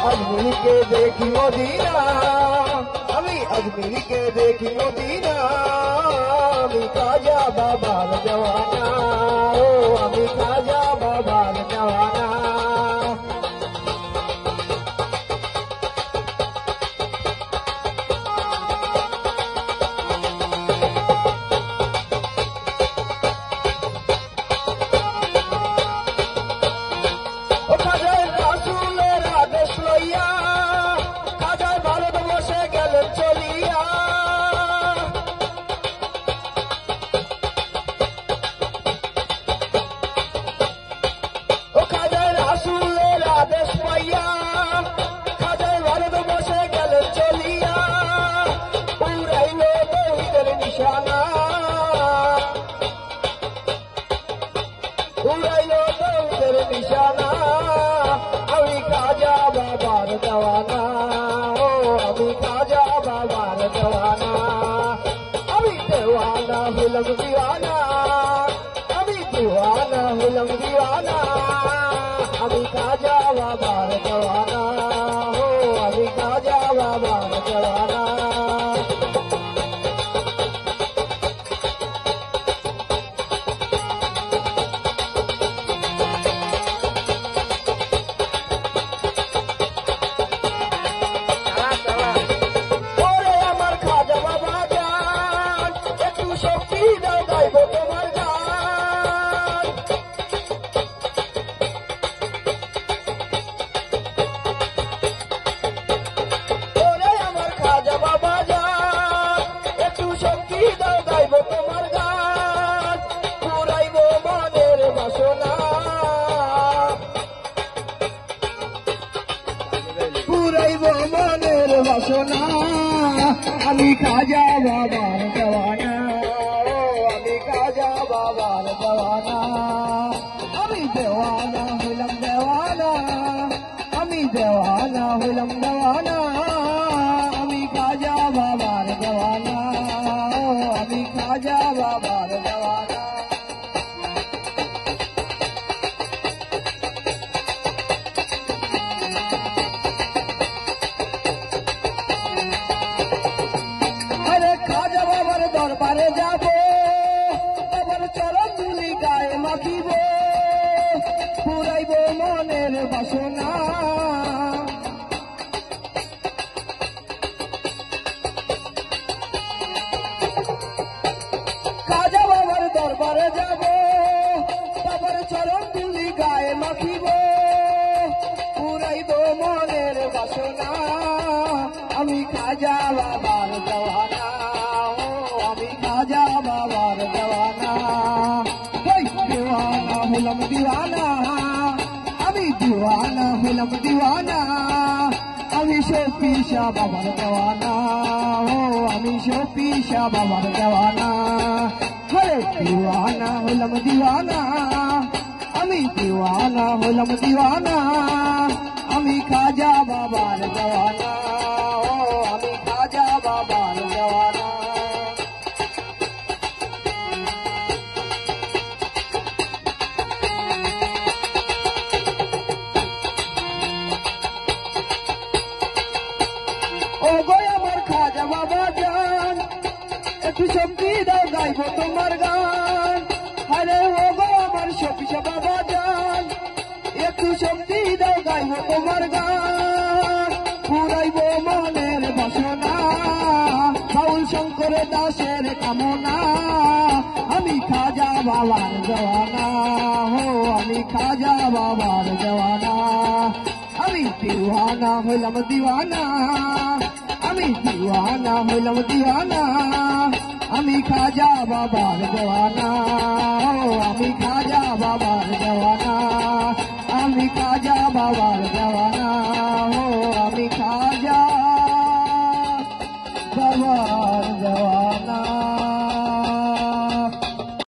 अजमेर के देखी मदीना अभी अजमेर के देखी मदीना अभी खाजा बाबार जवाना ओ अभी खाजा बाबार जवाना निशाना अभी खाजा बाबार जवाना ओ अभी खाजा बाबार जवाना अभी दीवाना हुलम दीवाना अभी दीवाना हुलम दीवाना अभी खाजा बाबार जवाना ओ अभी खाजा बाबार जवाना মনের বাসনা আমি খাজা বাবার জওয়ানা ও আমি খাজা বাবার জওয়ানা আমি দেওয়ানা হলাম দেওয়ানা আমি দেওয়ানা হলাম দেওয়ানা আমি খাজা বাবার জওয়ানা ও আমি খাজা বাবার জওয়ানা দরবারে যাব আবার চরণ ধুলি গায়ে মাখিব পুরাইব মনের বাসনা খাজা বাবার দরবারে যাব আবার চরণ ধুলি গায়ে মাখিব পুরাইব মনের বাসনা আমি খাজা বাবার জওয়ানা खाजा बाबार जवाना दीवाना हुलम दीवाना अभी दीवाना हुलम दीवाना अभी शोपी शाह बाबार जवाना हो अभी शोपी शाह बाबार जवाना हरे दीवाना हुलम दीवाना अभी दीवाना हुलम दीवाना अभी खाजा बाबार जवाना हो अभी खाजा बाबार जवाना ও গো আমার খাজা বাবা জান একটু শক্তি দাও গাইবো তোমার গান আরে ও গো আমার শফিসা বাবা জান একটু শক্তি দাও গাইবো তোমার গান পুরাইবো মনের বাসনা বাউল শঙ্কর দাসের কামনা আমি খাজা বাবার জওয়ানা হো আমি খাজা বাবার জওয়ানা আমি दीवाना হলাম दीवाना আমি दीवाना হলাম दीवाना আমি খাজা বাবার জওয়ানা ও আমি খাজা বাবার জওয়ানা আমি খাজা বাবার জওয়ানা ও আমি খাজা